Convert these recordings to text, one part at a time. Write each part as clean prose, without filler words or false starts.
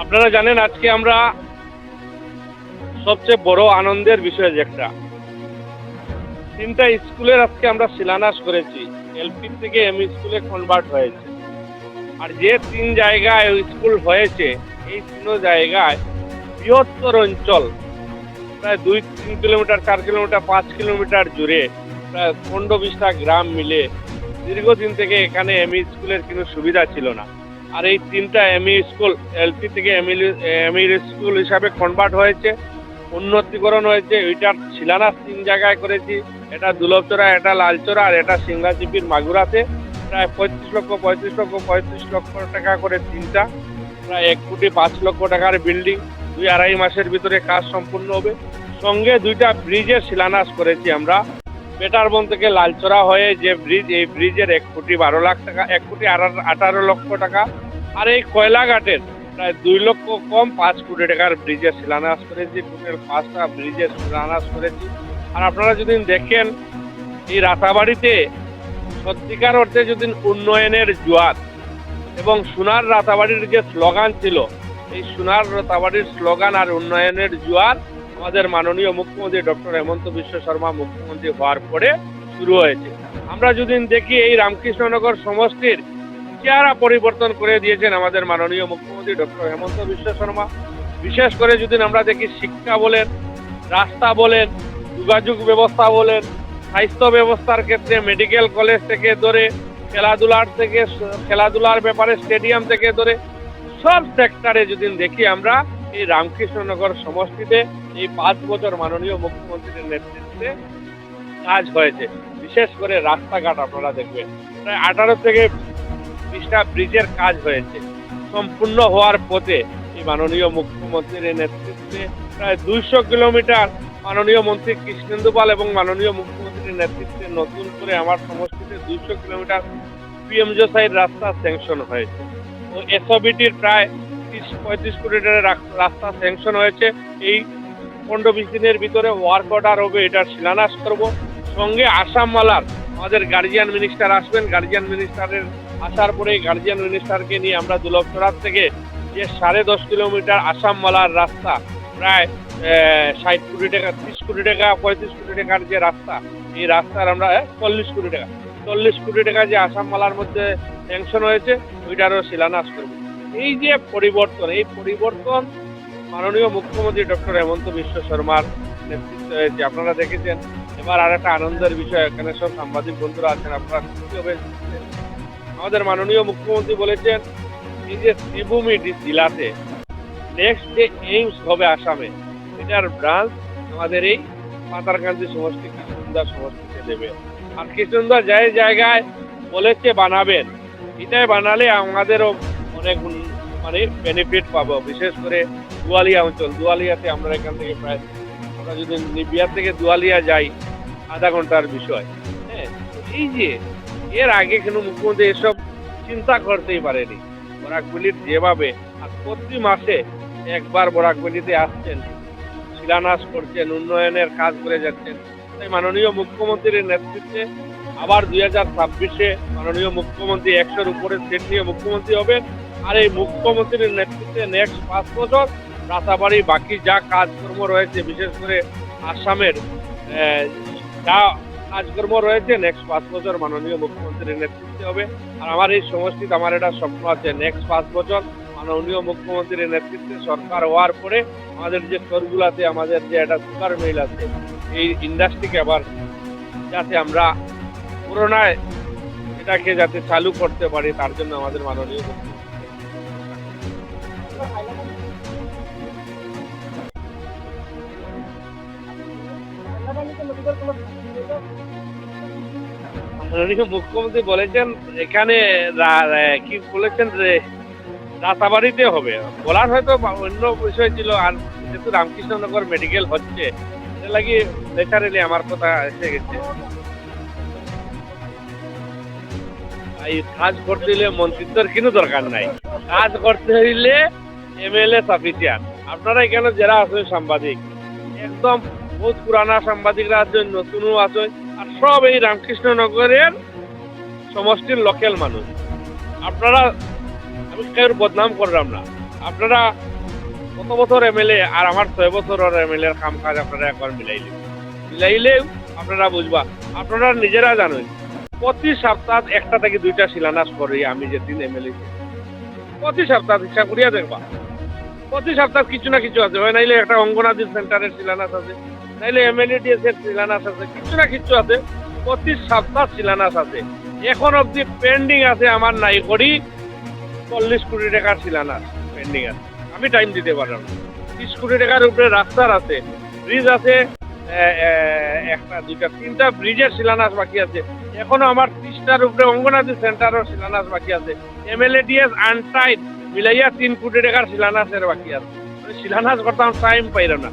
আপনারা জানেন আজকে আমরা সবচেয়ে বড় আনন্দের বিষয় যে একটা তিনটা স্কুলের আজকে আমরা শিলান্যাস করেছি। এলপি থেকে এমই স্কুলে কনভার্ট হয়েছে। আর যে তিন জায়গায় স্কুল হয়েছে এই তিন জায়গায় বৃহত্তর অঞ্চল প্রায় 2-3 কিলোমিটার, 4 কিলোমিটার, 5 কিলোমিটার জুড়ে প্রায় 15-20টা গ্রাম মিলে দীর্ঘদিন থেকে এখানে এমই স্কুলের কোনো সুবিধা ছিল না। আর এই তিনটা এমই স্কুল এলপি থেকে এমই স্কুল হিসাবে কনভার্ট হয়েছে, উন্নতিকরণ হয়েছে। ওইটার শিলান্যাস তিন জায়গায় করেছি, এটা দুলভচড়া, এটা লালচড়া আর এটা সিংড়াচিপির মাগুরাতে। প্রায় 35 লক্ষ টাকা করে তিনটা, প্রায় 1 কোটি 5 লক্ষ টাকার বিল্ডিং 2-2.5 মাসের ভিতরে কাজ সম্পূর্ণ হবে। সঙ্গে দুইটা ব্রিজের শিলান্যাস করেছি আমরা। বেটারবন থেকে লালচড়া হয়ে যে ব্রিজ, এই ব্রিজের 1 কোটি 12 লাখ টাকা, 1 কোটি 18 লক্ষ টাকা। আর এই কয়লাঘাটের প্রায় 2 লক্ষ কম 5 কোটি টাকার ব্রিজের শিলান্যাস করেছি। টোটাল 5টা ব্রিজের শিলান্যাস করেছি। আর আপনারা যদি দেখেন এই রাতাবাড়িতে সত্যিকার অর্থে যদি উন্নয়নের জোয়ার এবং সোনার রাতাবাড়ির যে স্লোগান ছিল, এই সোনার রাতাবাড়ির স্লোগান আর উন্নয়নের জোয়ার আমাদের মাননীয় মুখ্যমন্ত্রী ডক্টর হেমন্ত বিশ্ব শর্মা মুখ্যমন্ত্রী হওয়ার পরে শুরু হয়েছে। আমরা যদি দেখি এই রামকৃষ্ণনগর সমষ্টির চেহারা পরিবর্তন করে দিয়েছেন আমাদের মাননীয় মুখ্যমন্ত্রী ডক্টর হেমন্ত বিশ্ব শর্মা। বিশেষ করে যদি আমরা দেখি শিক্ষা বলেন, রাস্তা বলেন, যোগাযোগ ব্যবস্থা বলেন, স্বাস্থ্য ব্যবস্থার ক্ষেত্রে মেডিকেল কলেজ থেকে ধরে খেলাধুলার ব্যাপারে স্টেডিয়াম থেকে ধরে সব সেক্টরে যদি দেখি আমরা এই রামকৃষ্ণনগর সমষ্টিতে এই 5 বছর মাননীয় মুখ্যমন্ত্রীর নেতৃত্বে কাজ হয়েছে। বিশেষ করে রাস্তাঘাট আপনারা দেখবেন প্রায় 18 থেকে 20টা ব্রিজের কাজ হয়েছে। সম্পূর্ণ হওয়ার পথে এই মাননীয় মুখ্যমন্ত্রীর নেতৃত্বে প্রায় 200 কিলোমিটার মাননীয় মন্ত্রী কৃষ্ণেন্দু পাল এবং মাননীয় মুখ্যমন্ত্রীর নেতৃত্বে নতুন করে আমার সমষ্টিতে 200 কিলোমিটার পিএমজো সাইড রাস্তা স্যাংশন হয়েছে। ও এসওবিটির প্রায় 30-35 কোটি টাকার রাস্তা স্যাংশন হয়েছে। এই 15-20 দিনের ভিতরে ওয়ার্ক অর্ডার হবে, এটার শিলান্যাস করব। সঙ্গে আসাম মালার আমাদের গার্জিয়ান মিনিস্টার আসবেন। গার্জিয়ান মিনিস্টারের আসার পরে গার্জিয়ান মিনিস্টারকে নিয়ে আমরা দুলভচড়ার থেকে যে 10.5 কিলোমিটার আসাম মালার রাস্তা, প্রায় 60 কোটি টাকা, 30 কোটি টাকা, 35 কোটি টাকার যে রাস্তা, এই রাস্তার আমরা 40 কোটি টাকা যে আসাম মালার মধ্যে স্যাংশন হয়েছে, ওইটারও শিলান্যাস করব। এই যে পরিবর্তন, এই পরিবর্তন মাননীয় মুখ্যমন্ত্রী ডক্টর হেমন্ত বিশ্ব শর্মার নেতৃত্বে হয়েছে। আপনারা দেখেছেন। এবার আর একটা আনন্দের বিষয়, এখানে সব সাংবাদিক বন্ধুরা আছেন, আপনারা খুশি হবেন। আমাদের মাননীয় মুখ্যমন্ত্রী বলেছেন এই যে শ্রীভূমি জেলাতে নেক্সট যে এইমস হবে আসামে, এটার ব্রাঞ্চ আমাদের এই পাতারকান্দি সমষ্টি কৃষ্ণন্দা সমষ্টিতে দেবে। আর কৃষ্ণন্দা যে জায়গায় বলেছে বানাবেন, এটাই বানালে আমাদেরও অনেক বেনিফিট পাবো। বিশেষ করে দুয়ালিয়া অঞ্চল, দুয়ালিয়াতে আমরা এখান থেকে প্রায়, আমরা যদি নিবিয়ার থেকে দুয়ালিয়া যাই আধা ঘন্টার বিষয়। হ্যাঁ, এই যে এর আগে কিন্তু মুখ্যমন্ত্রী এসব চিন্তা করতেই পারেনি। বরাকবেলির যেভাবে আর প্রতি মাসে একবার বরাকবেলিতে আসছেন, শিলান্যাস করছেন, উন্নয়নের কাজ করে যাচ্ছেন। তাই মাননীয় মুখ্যমন্ত্রীর নেতৃত্বে আবার 2026-এ মাননীয় মুখ্যমন্ত্রী 100-র উপরে সিট নিয়ে মুখ্যমন্ত্রী হবেন। আর এই মুখ্যমন্ত্রীর নেতৃত্বে নেক্সট 5 বছর রাতাবাড়ি বাকি যা কাজকর্ম রয়েছে, বিশেষ করে আসামের যা কাজকর্ম রয়েছে, নেক্সট 5 বছর মাননীয় মুখ্যমন্ত্রীর নেতৃত্বে হবে। আর আমার এই সমষ্টিতে আমার একটা স্বপ্ন আছে, নেক্সট 5 বছর মাননীয় মুখ্যমন্ত্রীর নেতৃত্বে সরকার হওয়ার পরে আমাদের যে স্টোরগুলোতে আমাদের যে একটা সুগার মিল আছে, এই ইন্ডাস্ট্রিকে আবার যাতে আমরা পুরোনায় এটাকে যাতে চালু করতে পারি, তার জন্য আমাদের মাননীয় মুখ্যমন্ত্রী বলেছেন এখানে কি বলেছেন যে রাতাবাড়িতে হবে। বলার হয়তো অন্য বিষয় ছিল। আর যেহেতু রামকৃষ্ণনগর মেডিকেল হচ্ছে, এটা লাগি ন্যাচারালি আমার কথা এসে গেছে। এই কাজ করতে হইলে মন্ত্রিত্বর কোনো দরকার নাই, কাজ করতে হইলে এমএলএ সাফিসিয়েন্ট। আপনারা এখানে যারা আছেন সাংবাদিক, একদম বহুত পুরানা সাংবাদিকরা আছেন, নতুনও আছেন, আর সব এই রামকৃষ্ণনগরের সমষ্টির লোকাল মানুষ। আপনারা, আমি কেউ বদনাম করলাম না, আপনারা কত বছর এমএলএ আর আমার 6 বছরের এমএলএর কাম কাজ আপনারা একবার মিলাইলেও আপনারা বুঝবা। আপনারা নিজেরা জানেন প্রতি সপ্তাহ একটা থেকে দুইটা শিলান্যাস করি আমি যেদিন এমএলএ, প্রতি সপ্তাহ ইচ্ছা করিয়া দেখবা প্রতি সপ্তাহ কিছু না কিছু আছে, হয় নাইলে একটা অঙ্গনাদি সেন্টারের শিলান্যাস আছে, নাইলে এমএলএডিএস এর শিলান্যাস আছে, কিছু না কিছু আছে, প্রতি সপ্তাহ শিলান্যাস আছে। এখন অবধি পেন্ডিং আছে আমার নাই করি 40 কোটি টাকার শিলান্যাস পেন্ডিং আছে, আমি টাইম দিতে পারলাম না। 30 কোটি টাকার উপরে রাস্তার আছে, ব্রিজ আছে, একটা দুইটা তিনটা ব্রিজের শিলান্যাস বাকি আছে। এখনো আমার 30টার উপরে অঙ্গনাদি সেন্টারের শিলান্যাস বাকি আছে। এমএলএডিএস আনটাইড মিলাইয়া 3 কোটি টাকার শিলান্যাসের বাকি আছে। শিলান্যাস করতাম টাইম পাইলাম না।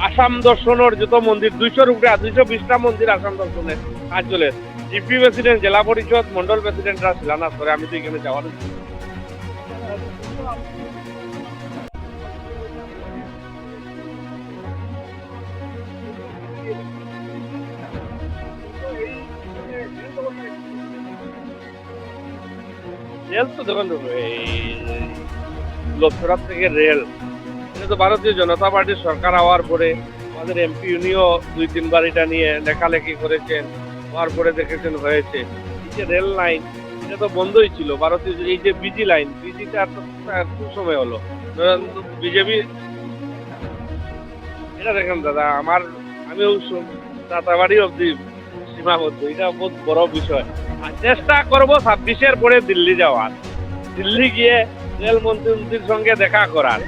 আসাম দর্শনের যত মন্দির 200-র উপরে 220টা মন্দির আসাম দর্শনের কাজ চলে। জিপি প্রেসিডেন্ট, জেলা পরিষদ, মন্ডল প্রেসিডেন্টরা শিলান্যাস করে, আমি তো এখানে যাওয়ার রেল তো দেখুন, লোকসভা থেকে রেল, এটা তো ভারতীয় জনতা পার্টির সরকার হওয়ার পরে আমাদের এমপি উনিও 2-3বার এটা নিয়ে লেখালেখি করেছেন, হওয়ার পরে দেখেছেন হয়েছে। এই যে রেল লাইন এটা তো বন্ধই ছিল ভারতীয়, এই যে বিজি লাইন, বিজিটা খুব সময় হলো বিজেপি। এটা দেখেন দাদা, আমিও দাতাবাড়ি অব্দি সীমাবদ্ধ, এটা বহুত বড় বিষয়। আর চেষ্টা করবো 26-এর পরে দিল্লি যাওয়ার, দিল্লি গিয়ে রেল মন্ত্রীর সঙ্গে দেখা করার।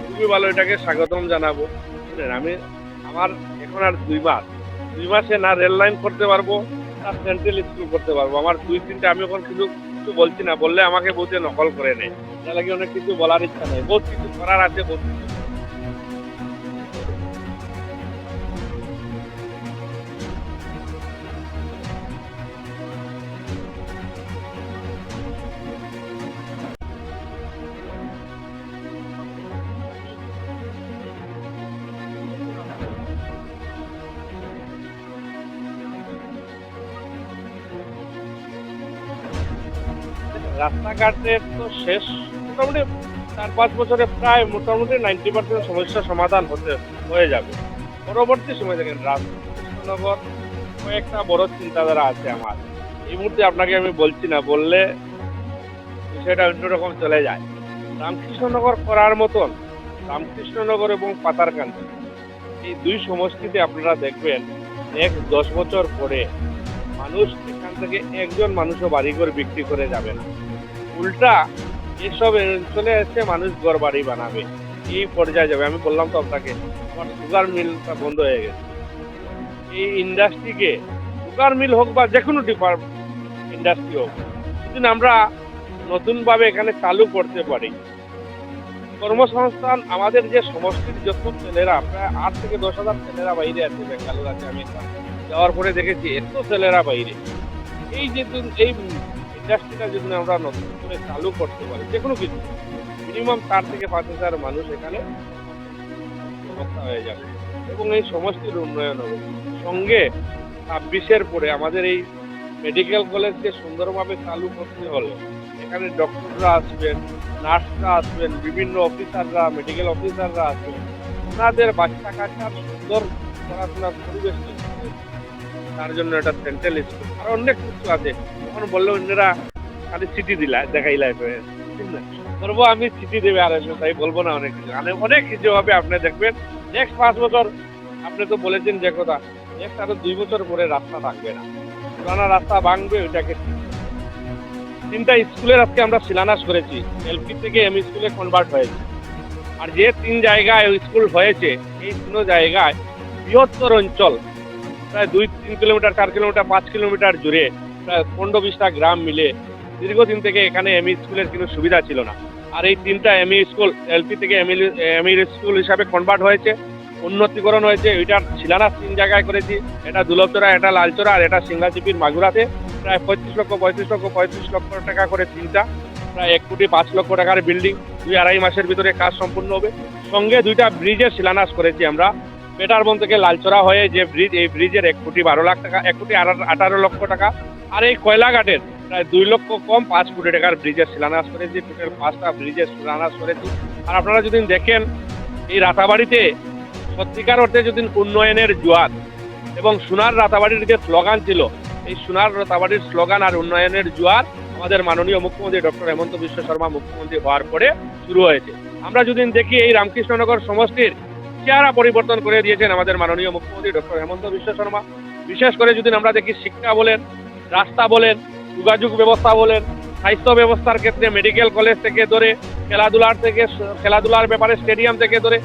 খুবই ভালো, এটাকে স্বাগতম জানাবো। আমার এখন আর 2 মাসে না রেল লাইন করতে পারবো না সেন্ট্রাল স্কুল করতে পারবো। আমার 2-3টা, আমি এখন কিন্তু কিছু বলছি না, বললে আমাকে বহুতে নকল করে নেয়। তার লাগে অনেক কিছু বলার ইচ্ছা নেই, বহুত কিছু করার আছে, বহুত কিছু। রাস্তাঘাটের তো শেষ মোটামুটি 4-5 বছরে প্রায় মোটামুটি 90% সমস্যার সমাধান হয়ে যাবে। পরবর্তী সময় দেখেন রামকৃষ্ণনগর কয়েকটা বড় চিন্তাধারা আছে আমার, এই মুহূর্তে আপনাকে আমি বলছি না, বললে বিষয়টা অন্যরকম চলে যায়। রামকৃষ্ণনগর করার মতন রামকৃষ্ণনগর এবং পাতারকান্দি, এই 2 সমষ্টিতে আপনারা দেখবেন নেক্সট 10 বছর পরে মানুষ এখান থেকে একজন মানুষও বাড়িঘর বিক্রি করে যাবে না, উল্টা এসব অঞ্চলে এসে মানুষ ঘর বাড়ি বানাবে, এই পর্যায়ে যাবে। আমি বললাম তো আপনাকে, আমার সুগার মিলটা বন্ধ হয়ে গেছে। এই ইন্ডাস্ট্রিকে, সুগার মিল হোক বা যে কোনো ইন্ডাস্ট্রি হোক, যদি আমরা নতুনভাবে এখানে চালু করতে পারি, কর্মসংস্থান আমাদের যে সমষ্টির যত ছেলেরা, প্রায় 8 থেকে 10,000 ছেলেরা বাইরে আছে, বেঙ্গালুর আছে। আমি যাওয়ার পরে দেখেছি এত ছেলেরা বাইরে। এই যে এই ইন্ডাস্ট্রিটা যদি আমরা নতুন করে চালু করতে পারি, যে কোনো কিছু, মিনিমাম 4 থেকে 5,000 মানুষ এখানে ব্যবস্থা হয়ে যাবে এবং এই সমষ্টির উন্নয়ন হবে। সঙ্গে 26-এর পরে আমাদের এই মেডিকেল কলেজকে সুন্দরভাবে চালু করতে হলে এখানে ডক্টররা আসবেন, নার্সরা আসবেন, বিভিন্ন অফিসাররা, মেডিকেল অফিসাররা আসবেন, ওনাদের বাচ্চা কাচ্চার সুন্দর পড়াশোনার পরিবেশ তৈরি হবে। তার জন্য একটা সেন্ট্রাল স্কুল আর অনেক কিছু আছে। তখন বললে অন্যরা খালি সিটি দেখাইলাই ঠিক না, করবো আমি সিটি দেবে আর তাই বলবো না, অনেক কিছু হবে। আপনি দেখবেন নেক্সট 5 বছর, আপনি তো বলেছেন যে কথা, নেক্সট আরো 2 বছর পরে রাস্তা থাকবে না, পুরানা রাস্তা ভাঙবে, ওইটাকে 3টা স্কুলের আজকে আমরা শিলান্যাস করেছি, এলপি থেকে এমই স্কুলে কনভার্ট হয়েছে। আর যে 3 জায়গায় স্কুল হয়েছে, এই 3 জায়গায় বৃহত্তর অঞ্চল, প্রায় 2-3 কিলোমিটার, 4 কিলোমিটার, 5 কিলোমিটার জুড়ে প্রায় 15-20টা গ্রাম মিলে দীর্ঘদিন থেকে এখানে এমই স্কুলের কোনো সুবিধা ছিল না। আর এই 3টা এমই স্কুল এলপি থেকে এমই স্কুল হিসাবে কনভার্ট হয়েছে, উন্নতিকরণ হয়েছে। ওইটার শিলান্যাস 3 জায়গায় করেছি, এটা দুলভচড়া, এটা লালচড়া, আর এটা সিংহাচিপির মাগুরাতে। প্রায় 35 লক্ষ টাকা করে 3টা, প্রায় 1 কোটি 5 লক্ষ টাকার বিল্ডিং, 2-2.5 মাসের ভিতরে কাজ সম্পূর্ণ হবে। সঙ্গে 2টা ব্রিজের শিলান্যাস করেছি আমরা, পেটারবন থেকে লালচড়া হয়ে যে ব্রিজ, এই ব্রিজের 1 কোটি 12 লাখ টাকা, 1 কোটি 18 লক্ষ টাকা। আর এই কয়লাঘাটের প্রায় 2 লক্ষ কম 5 কোটি টাকার ব্রিজের শিলান্যাস করেছি, টোটাল 5টা ব্রিজের শিলান্যাস করেছি। আর আপনারা যদি দেখেন এই রাতাবাড়িতে সত্যিকার অর্থে যদি উন্নয়নের জোয়ার এবং সোনার রাতাবাড়ির যে স্লোগান ছিল, এই সোনার রাতাবাড়ির স্লোগান আর উন্নয়নের জোয়ার আমাদের মাননীয় মুখ্যমন্ত্রী ডক্টর হেমন্ত বিশ্ব শর্মা মুখ্যমন্ত্রী হওয়ার পরে শুরু হয়েছে। আমরা যদি দেখি এই রামকৃষ্ণনগর সমষ্টির চেহারা পরিবর্তন করে দিয়েছেন আমাদের মাননীয় মুখ্যমন্ত্রী ডক্টর হেমন্ত বিশ্ব শর্মা। বিশেষ করে যদি আমরা দেখি শিক্ষা বলেন, রাস্তা বলেন, যোগাযোগ ব্যবস্থা বলেন, স্বাস্থ্য ব্যবস্থার ক্ষেত্রে মেডিকেল কলেজ থেকে ধরে খেলাধুলার ব্যাপারে স্টেডিয়াম থেকে ধরে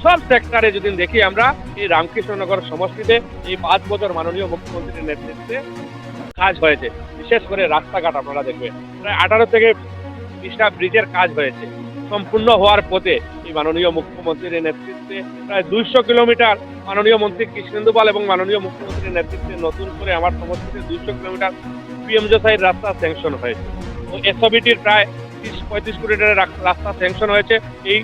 সব সেক্টরে যদি দেখি আমরা এই রামকৃষ্ণনগর সমষ্টিতে এই 5 বছর মাননীয় মুখ্যমন্ত্রীর নেতৃত্বে কাজ হয়েছে। বিশেষ করে রাস্তাঘাট আপনারা দেখবেন প্রায় 18 থেকে 20টা ব্রিজের কাজ হয়েছে সম্পূর্ণ হওয়ার পথে। এই মাননীয় মুখ্যমন্ত্রীর নেতৃত্বে প্রায় 200 কিলোমিটার মাননীয় মন্ত্রী কৃষ্ণেন্দু পাল এবং মাননীয় মুখ্যমন্ত্রীর নেতৃত্বে নতুন করে আমার সমষ্টিতে 200 কিলোমিটার পিএমজেসাইড রাস্তা স্যাংশন হয়েছে। ও এসওবিটির প্রায় 30-35 কোটি টাকার রাস্তা স্যাংশন হয়েছে। এই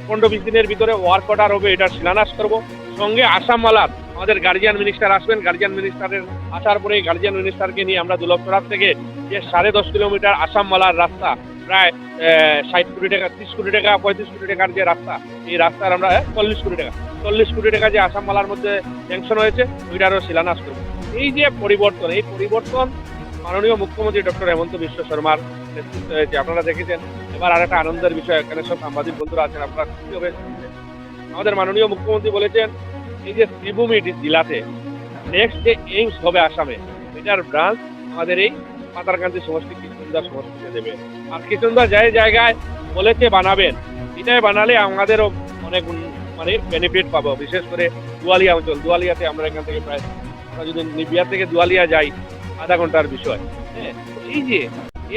15-20 দিনের ভিতরে ওয়ার্ক অর্ডার হবে, এটার শিলান্যাস করব। সঙ্গে আসাম মালার আমাদের গার্জিয়ান মিনিস্টার আসবেন, গার্জিয়ান মিনিস্টারের আসার পরে গার্জিয়ান মিনিস্টারকে নিয়ে আমরা দুলভচড়ার থেকে যে 10.5 কিলোমিটার আসাম মালার রাস্তা প্রায় 60 কোটি টাকা, 30 কোটি টাকা, 35 কোটি টাকার যে রাস্তা, এই রাস্তার আমরা 40 কোটি টাকা যে আসাম মালার মধ্যে স্যাংশন হয়েছে, ওইটারও শিলান্যাস করব। এই যে পরিবর্তন, এই পরিবর্তন মাননীয় মুখ্যমন্ত্রী ডক্টর হেমন্ত বিশ্ব শর্মার নেতৃত্বে হয়েছে। আপনারা দেখেছেন। এবার আরেকটা আনন্দের বিষয়, এখানে সব সাংবাদিক বন্ধুরা আছেন, আপনারা খুশি হবে। আমাদের মাননীয় মুখ্যমন্ত্রী বলেছেন এই যে শ্রীভূমি জেলাতে নেক্সট যে এইমস হবে আসামে, এটার ব্রাঞ্চ আমাদের এই পাতারকান্দি সমষ্টি কৃষ্ণদা সমষ্টিতে দেবে। আর কৃষ্ণদা যে জায়গায় বলেছে বানাবেন, এটাই বানালে আমাদেরও অনেক মানে বেনিফিট পাবো। বিশেষ করে দুয়ালিয়া অঞ্চল, দুয়ালিয়াতে আমরা এখান থেকে প্রায়, আমরা যদি নিবিয়া থেকে দুয়ালিয়া যাই আধা ঘন্টার বিষয়। হ্যাঁ, এই যে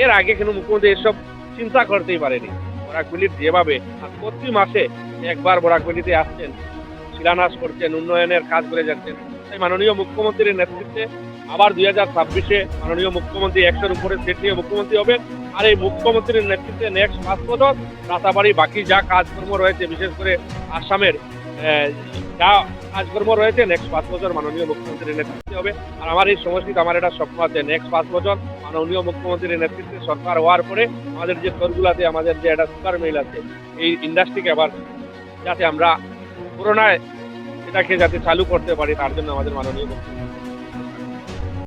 এর আগে কেন মুখ্যমন্ত্রী এসব চিন্তা করতেই পারেনি। বরাকবেলির যেভাবে আর প্রতি মাসে একবার বরাকবেলিতে আসছেন, শিলান্যাস করছেন, উন্নয়নের কাজ করে যাচ্ছেন। তাই মাননীয় মুখ্যমন্ত্রীর নেতৃত্বে আবার 2026-এ মাননীয় মুখ্যমন্ত্রী 100-র উপরে সিট নিয়ে মুখ্যমন্ত্রী হবেন। আর এই মুখ্যমন্ত্রীর নেতৃত্বে নেক্সট 5 বছর রাতাবাড়ি বাকি যা কাজকর্ম রয়েছে, বিশেষ করে আসামের যা কাজকর্ম রয়েছে, নেক্সট 5 বছর মাননীয় মুখ্যমন্ত্রীর নেতৃত্বে হবে। আর আমার এই সমষ্টিতে আমার একটা স্বপ্ন আছে, নেক্সট 5 বছর মাননীয় মুখ্যমন্ত্রীর নেতৃত্বে সরকার হওয়ার পরে আমাদের যে সরগুলাতে আমাদের যে একটা সুগার মিল আছে, এই ইন্ডাস্ট্রিকে আবার যাতে আমরা পুরোনায় এটাকে যাতে চালু করতে পারি, তার জন্য আমাদের মাননীয় মুখ্যমন্ত্রী